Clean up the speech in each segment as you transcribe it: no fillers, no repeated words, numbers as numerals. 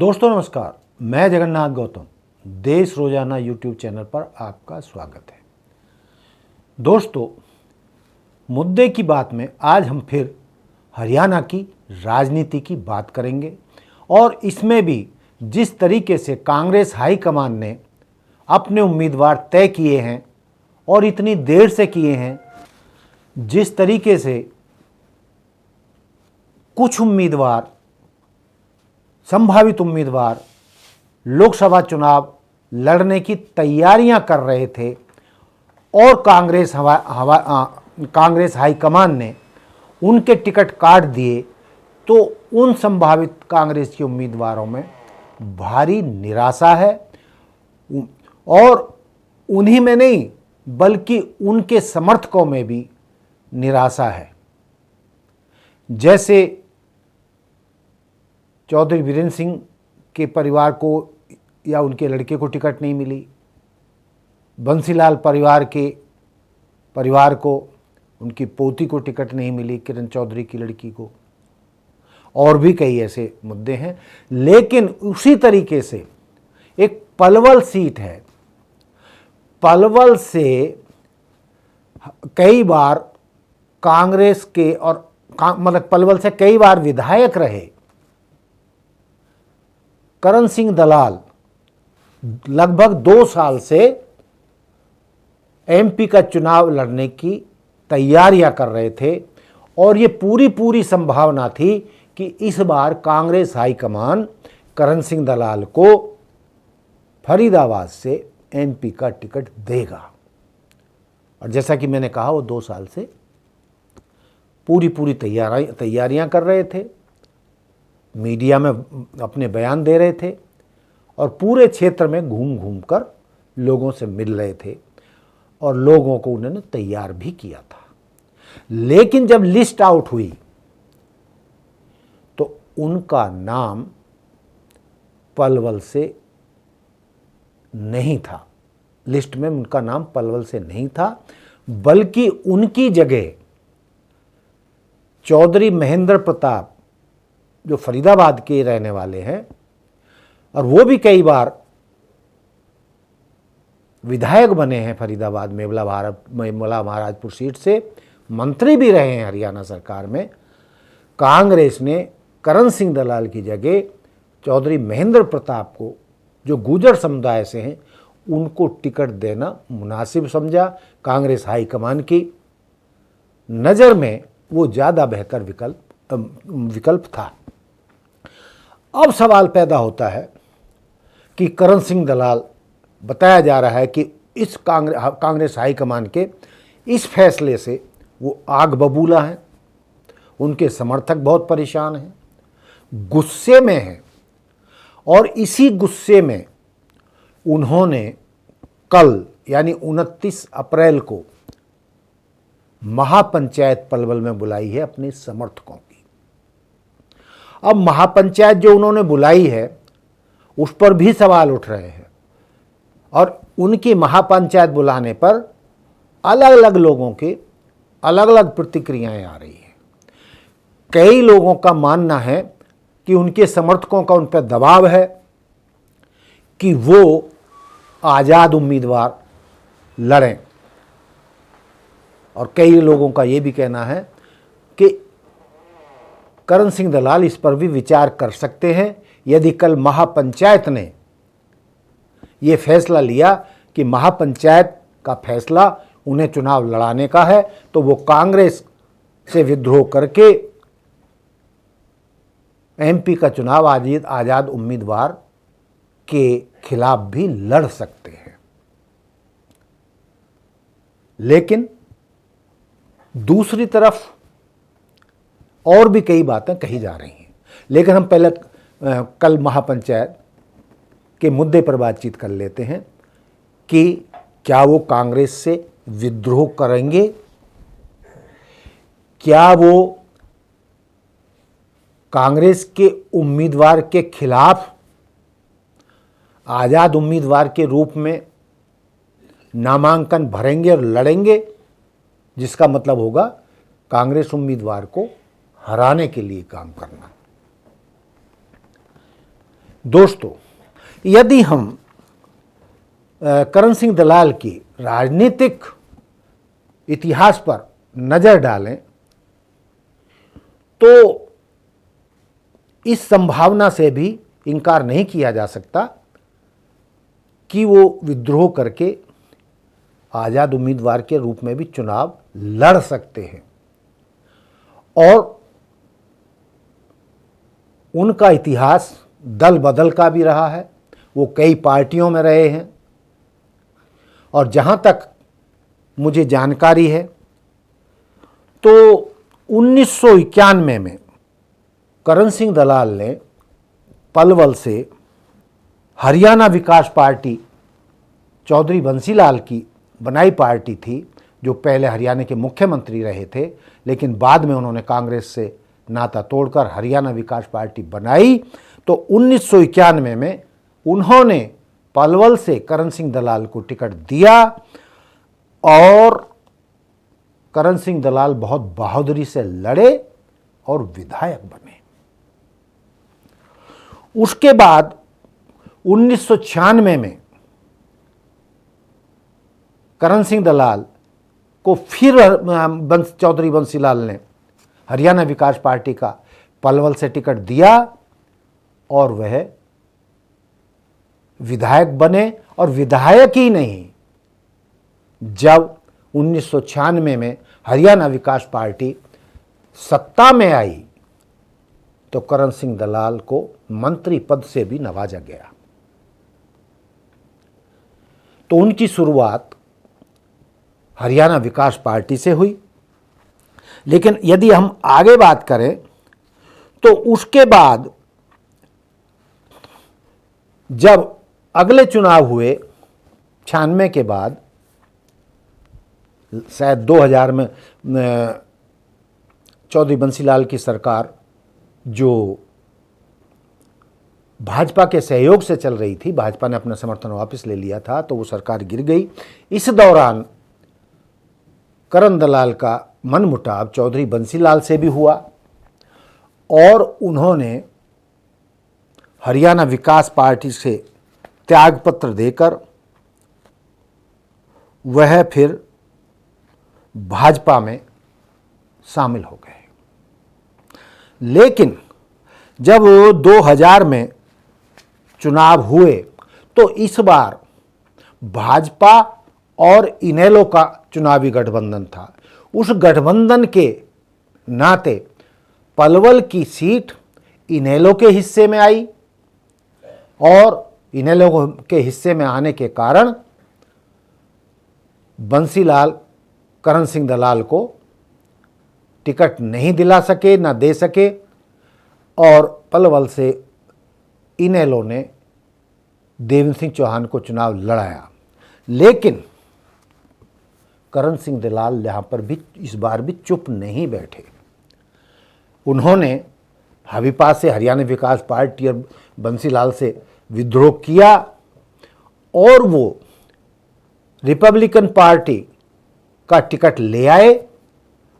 दोस्तों नमस्कार, मैं जगन्नाथ गौतम देश रोजाना यूट्यूब चैनल पर आपका स्वागत है। दोस्तों, मुद्दे की बात में आज हम फिर हरियाणा की राजनीति की बात करेंगे और इसमें भी जिस तरीके से कांग्रेस हाईकमान ने अपने उम्मीदवार तय किए हैं और इतनी देर से किए हैं, जिस तरीके से कुछ उम्मीदवार संभावित उम्मीदवार लोकसभा चुनाव लड़ने की तैयारियां कर रहे थे और कांग्रेस हाईकमान ने उनके टिकट काट दिए, तो उन संभावित कांग्रेस के उम्मीदवारों में भारी निराशा है और उन्हीं में नहीं बल्कि उनके समर्थकों में भी निराशा है। जैसे चौधरी वीरेंद्र सिंह के परिवार को या उनके लड़के को टिकट नहीं मिली, बंसीलाल परिवार को उनकी पोती को टिकट नहीं मिली, किरण चौधरी की लड़की को, और भी कई ऐसे मुद्दे हैं। लेकिन उसी तरीके से एक पलवल सीट है, पलवल से कई बार कांग्रेस के और पलवल से कई बार विधायक रहे करण सिंह दलाल लगभग 2 साल से एमपी का चुनाव लड़ने की तैयारियां कर रहे थे और ये पूरी संभावना थी कि इस बार कांग्रेस हाईकमान करण सिंह दलाल को फरीदाबाद से एमपी का टिकट देगा। और जैसा कि मैंने कहा, वो 2 साल से पूरी तैयारियां कर रहे थे, मीडिया में अपने बयान दे रहे थे और पूरे क्षेत्र में घूम कर लोगों से मिल रहे थे और लोगों को उन्होंने तैयार भी किया था। लेकिन जब लिस्ट आउट हुई तो उनका नाम पलवल से नहीं था, लिस्ट में उनका नाम पलवल से नहीं था, बल्कि उनकी जगह चौधरी महेंद्र प्रताप जो फरीदाबाद के रहने वाले हैं और वो भी कई बार विधायक बने हैं फरीदाबाद मेमला महाराजपुर सीट से, मंत्री भी रहे हैं हरियाणा सरकार में, कांग्रेस ने करण सिंह दलाल की जगह चौधरी महेंद्र प्रताप को, जो गुर्जर समुदाय से हैं, उनको टिकट देना मुनासिब समझा। कांग्रेस हाईकमान की नज़र में वो ज़्यादा बेहतर विकल्प था। अब सवाल पैदा होता है कि करण सिंह दलाल, बताया जा रहा है कि इस कांग्रेस हाईकमान के इस फैसले से वो आग बबूला हैं, उनके समर्थक बहुत परेशान हैं, गुस्से में हैं और इसी गुस्से में उन्होंने कल यानी 29 अप्रैल को महापंचायत पलवल में बुलाई है अपने समर्थकों की। अब महापंचायत जो उन्होंने बुलाई है उस पर भी सवाल उठ रहे हैं और उनकी महापंचायत बुलाने पर अलग अलग लोगों के अलग अलग प्रतिक्रियाएं आ रही हैं। कई लोगों का मानना है कि उनके समर्थकों का उन पर दबाव है कि वो आज़ाद उम्मीदवार लड़ें, और कई लोगों का ये भी कहना है कि करण सिंह दलाल इस पर भी विचार कर सकते हैं। यदि कल महापंचायत ने ये फैसला लिया कि महापंचायत का फैसला उन्हें चुनाव लड़ाने का है, तो वो कांग्रेस से विद्रोह करके एमपी का चुनाव आज़ाद उम्मीदवार के खिलाफ भी लड़ सकते हैं। लेकिन दूसरी तरफ और भी कई बातें कही जा रही हैं। लेकिन हम पहले कल महापंचायत के मुद्दे पर बातचीत कर लेते हैं कि क्या वो कांग्रेस से विद्रोह करेंगे, क्या वो कांग्रेस के उम्मीदवार के खिलाफ आज़ाद उम्मीदवार के रूप में नामांकन भरेंगे और लड़ेंगे, जिसका मतलब होगा कांग्रेस उम्मीदवार को हराने के लिए काम करना। दोस्तों, यदि हम करण सिंह दलाल की राजनीतिक इतिहास पर नजर डालें तो इस संभावना से भी इनकार नहीं किया जा सकता कि वो विद्रोह करके आज़ाद उम्मीदवार के रूप में भी चुनाव लड़ सकते हैं और उनका इतिहास दल बदल का भी रहा है। वो कई पार्टियों में रहे हैं और जहां तक मुझे जानकारी है तो 1991 में करण सिंह दलाल ने पलवल से हरियाणा विकास पार्टी चौधरी बंसीलाल की बनाई पार्टी थी, जो पहले हरियाणा के मुख्यमंत्री रहे थे, लेकिन बाद में उन्होंने कांग्रेस से नाता तोड़कर हरियाणा विकास पार्टी बनाई। तो 1991 में उन्होंने पलवल से करण सिंह दलाल को टिकट दिया और करण सिंह दलाल बहुत बहादुरी से लड़े और विधायक बने। उसके बाद 1996 में करण सिंह दलाल को फिर चौधरी बंसीलाल ने हरियाणा विकास पार्टी का पलवल से टिकट दिया और वह विधायक बने। और विधायक ही नहीं, जब 1996 में हरियाणा विकास पार्टी सत्ता में आई तो करण सिंह दलाल को मंत्री पद से भी नवाजा गया। तो उनकी शुरुआत हरियाणा विकास पार्टी से हुई। लेकिन यदि हम आगे बात करें तो उसके बाद जब अगले चुनाव हुए 96 के बाद, शायद 2000 में चौधरी बंसीलाल की सरकार जो भाजपा के सहयोग से चल रही थी, भाजपा ने अपना समर्थन वापस ले लिया था, तो वो सरकार गिर गई। इस दौरान करण दलाल का मनमुटाव चौधरी बंसीलाल से भी हुआ और उन्होंने हरियाणा विकास पार्टी से त्यागपत्र देकर वह फिर भाजपा में शामिल हो गए। लेकिन जब 2000 में चुनाव हुए तो इस बार भाजपा और इनेलो का चुनावी गठबंधन था। उस गठबंधन के नाते पलवल की सीट इनेलो के हिस्से में आई और इनेलो के हिस्से में आने के कारण बंसीलाल करण सिंह दलाल को टिकट नहीं दिला सके, ना दे सके और पलवल से इनेलो ने देवेंद्र सिंह चौहान को चुनाव लड़ाया। लेकिन करण सिंह दलाल यहाँ पर भी इस बार भी चुप नहीं बैठे। उन्होंने हबीपा से हरियाणा विकास पार्टी और बंसीलाल से विद्रोह किया और वो रिपब्लिकन पार्टी का टिकट ले आए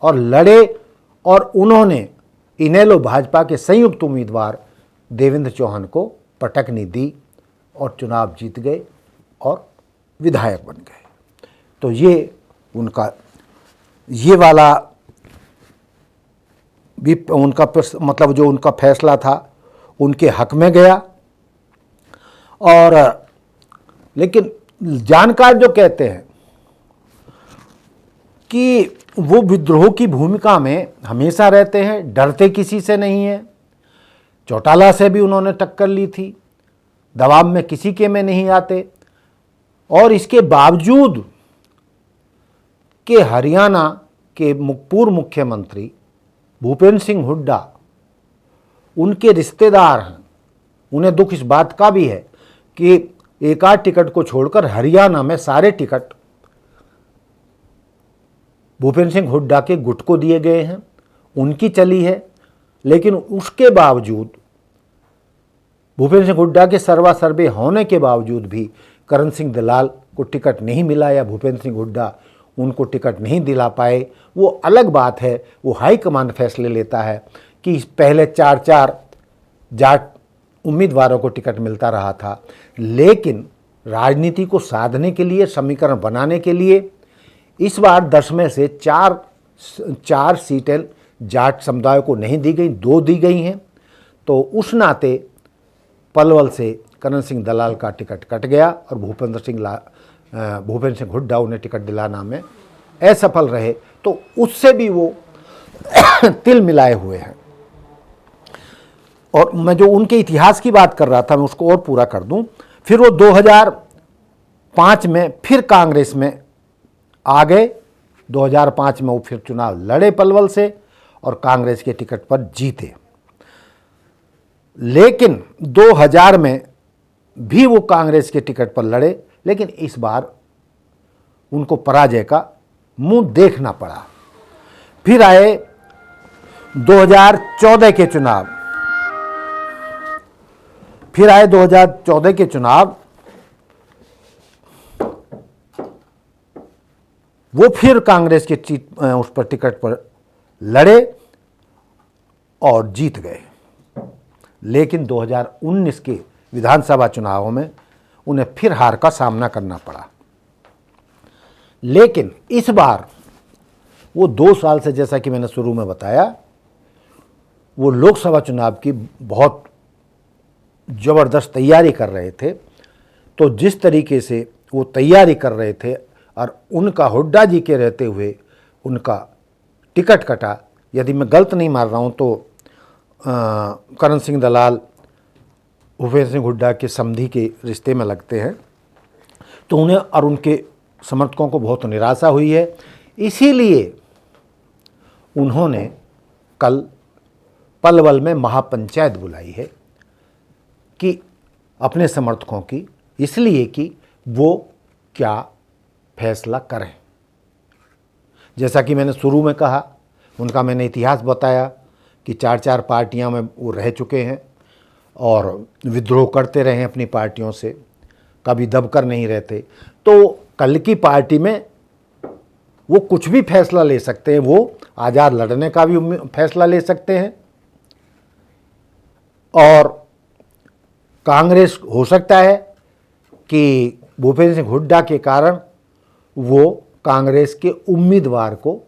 और लड़े और उन्होंने इनेलो भाजपा के संयुक्त उम्मीदवार देवेंद्र चौहान को पटकनी दी और चुनाव जीत गए और विधायक बन गए। तो ये उनका ये वाला भी उनका मतलब जो उनका फैसला था उनके हक में गया। और लेकिन जानकार जो कहते हैं कि वो विद्रोह की भूमिका में हमेशा रहते हैं, डरते किसी से नहीं है। चौटाला से भी उन्होंने टक्कर ली थी, दबाव में किसी के में नहीं आते। और इसके बावजूद कि हरियाणा के पूर्व मुख्यमंत्री भूपेंद्र सिंह हुड्डा उनके रिश्तेदार हैं, उन्हें दुख इस बात का भी है कि एक आध टिकट को छोड़कर हरियाणा में सारे टिकट भूपेंद्र सिंह हुड्डा के गुट को दिए गए हैं, उनकी चली है। लेकिन उसके बावजूद भूपेंद्र सिंह हुड्डा के सर्वा सर्वे होने के बावजूद भी करण सिंह दलाल को टिकट नहीं मिला या भूपेंद्र सिंह हुड्डा उनको टिकट नहीं दिला पाए, वो अलग बात है। वो हाईकमान फैसले लेता है कि पहले 4-4 जाट उम्मीदवारों को टिकट मिलता रहा था, लेकिन राजनीति को साधने के लिए, समीकरण बनाने के लिए इस बार 10 में से 4 सीटें जाट समुदाय को नहीं दी गई, 2 दी गई हैं। तो उस नाते पलवल से करण सिंह दलाल का टिकट कट गया और भूपेंद्र सिंह हुड्डा उन्हें टिकट दिलाना में असफल रहे। तो उससे भी वो तिल मिलाए हुए हैं। और मैं जो उनके इतिहास की बात कर रहा था, मैं उसको और पूरा कर दूं। फिर वो 2005 में फिर कांग्रेस में आ गए। 2005 में वो फिर चुनाव लड़े पलवल से और कांग्रेस के टिकट पर जीते। लेकिन 2000 में भी वो कांग्रेस के टिकट पर लड़े, लेकिन इस बार उनको पराजय का मुंह देखना पड़ा। फिर आए 2014 के चुनाव। वो फिर कांग्रेस के उस पर टिकट पर लड़े और जीत गए। लेकिन 2019 के विधानसभा चुनावों में उन्हें फिर हार का सामना करना पड़ा। लेकिन इस बार वो 2 साल से, जैसा कि मैंने शुरू में बताया, वो लोकसभा चुनाव की बहुत ज़बरदस्त तैयारी कर रहे थे। तो जिस तरीके से वो तैयारी कर रहे थे और उनका हुड्डा जी के रहते हुए उनका टिकट कटा, यदि मैं गलत नहीं मार रहा हूँ तो करण सिंह दलाल भूपेंद्र सिंह हुड्डा के समधी के रिश्ते में लगते हैं। तो उन्हें और उनके समर्थकों को बहुत निराशा हुई है। इसीलिए उन्होंने कल पलवल में महापंचायत बुलाई है कि अपने समर्थकों की, इसलिए कि वो क्या फैसला करें। जैसा कि मैंने शुरू में कहा, उनका मैंने इतिहास बताया कि 4 पार्टियां में वो रह चुके हैं और विद्रोह करते रहे अपनी पार्टियों से, कभी दबकर नहीं रहते। तो कल की पार्टी में वो कुछ भी फैसला ले सकते हैं। वो आज़ाद लड़ने का भी फैसला ले सकते हैं और कांग्रेस हो सकता है कि भूपेंद्र सिंह हुड्डा के कारण वो कांग्रेस के उम्मीदवार को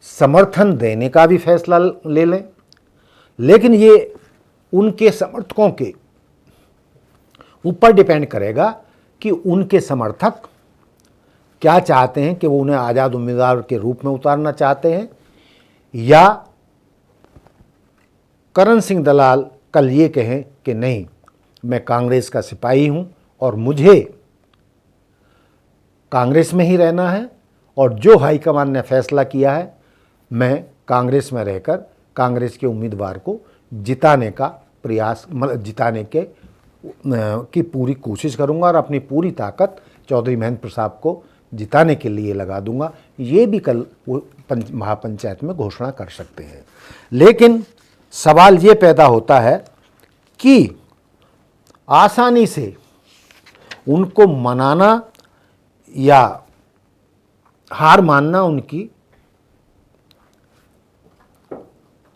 समर्थन देने का भी फैसला ले लें। लेकिन ये उनके समर्थकों के ऊपर डिपेंड करेगा कि उनके समर्थक क्या चाहते हैं, कि वो उन्हें आज़ाद उम्मीदवार के रूप में उतारना चाहते हैं या करण सिंह दलाल कल ये कहें कि नहीं, मैं कांग्रेस का सिपाही हूं और मुझे कांग्रेस में ही रहना है और जो हाईकमान ने फैसला किया है मैं कांग्रेस में रहकर कांग्रेस के उम्मीदवार को जिताने का प्रयास, मतलब जिताने की पूरी कोशिश करूंगा और अपनी पूरी ताकत चौधरी महेंद्र प्रसाद को जिताने के लिए लगा दूंगा। ये भी कल वो महापंचायत में घोषणा कर सकते हैं। लेकिन सवाल ये पैदा होता है कि आसानी से उनको मनाना या हार मानना उनकी,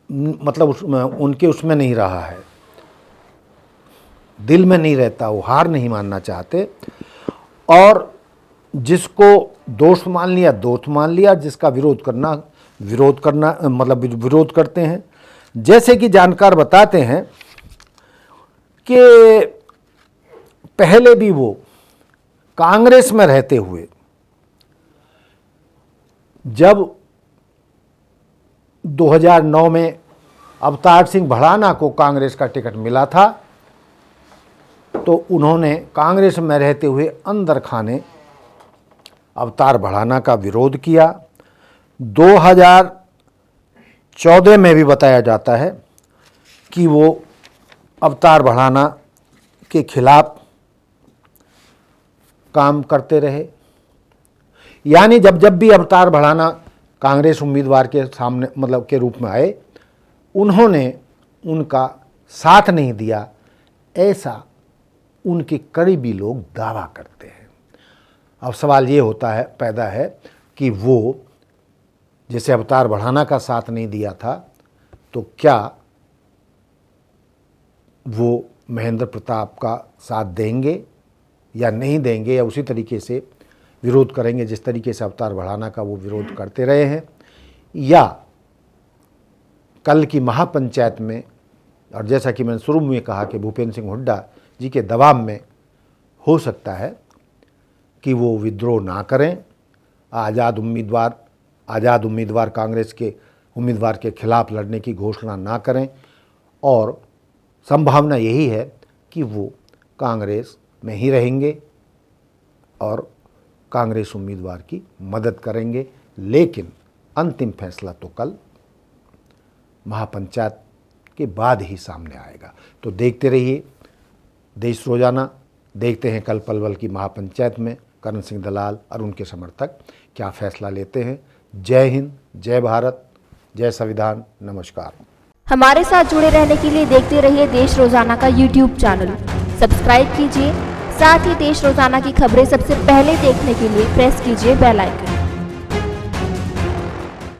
मतलब उनके उसमें नहीं रहा है, दिल में नहीं रहता, वो हार नहीं मानना चाहते। और जिसको दोस्त मान लिया दोस्त मान लिया, जिसका विरोध करना मतलब विरोध करते हैं। जैसे कि जानकार बताते हैं कि पहले भी वो कांग्रेस में रहते हुए जब 2009 में अवतार सिंह भड़ाना को कांग्रेस का टिकट मिला था तो उन्होंने कांग्रेस में रहते हुए अंदर खाने अवतार भड़ाना का विरोध किया। 2014 में भी बताया जाता है कि वो अवतार भड़ाना के खिलाफ काम करते रहे। यानी जब भी अवतार भड़ाना कांग्रेस उम्मीदवार के सामने, मतलब के रूप में आए, उन्होंने उनका साथ नहीं दिया, ऐसा उनके करीबी लोग दावा करते हैं। अब सवाल ये पैदा है कि वो जैसे अवतार भड़ाना का साथ नहीं दिया था तो क्या वो महेंद्र प्रताप का साथ देंगे या नहीं देंगे, या उसी तरीके से विरोध करेंगे जिस तरीके से अवतार बढ़ाना का वो विरोध करते रहे हैं, या कल की महापंचायत में, और जैसा कि मैंने शुरू में कहा कि भूपेंद्र सिंह हुड्डा जी के दबाव में हो सकता है कि वो विद्रोह ना करें, आज़ाद उम्मीदवार कांग्रेस के उम्मीदवार के खिलाफ लड़ने की घोषणा ना करें, और संभावना यही है कि वो कांग्रेस में ही रहेंगे और कांग्रेस उम्मीदवार की मदद करेंगे। लेकिन अंतिम फैसला तो कल महापंचायत के बाद ही सामने आएगा। तो देखते रहिए देश रोजाना, देखते हैं कल पलवल की महापंचायत में करण सिंह दलाल और उनके समर्थक क्या फैसला लेते हैं। जय हिंद, जय भारत, जय संविधान, नमस्कार। हमारे साथ जुड़े रहने के लिए देखते रहिए देश रोजाना का यूट्यूब चैनल सब्सक्राइब कीजिए। साथ ही देश रोजाना की खबरें सबसे पहले देखने के लिए प्रेस कीजिए बेल आइकन।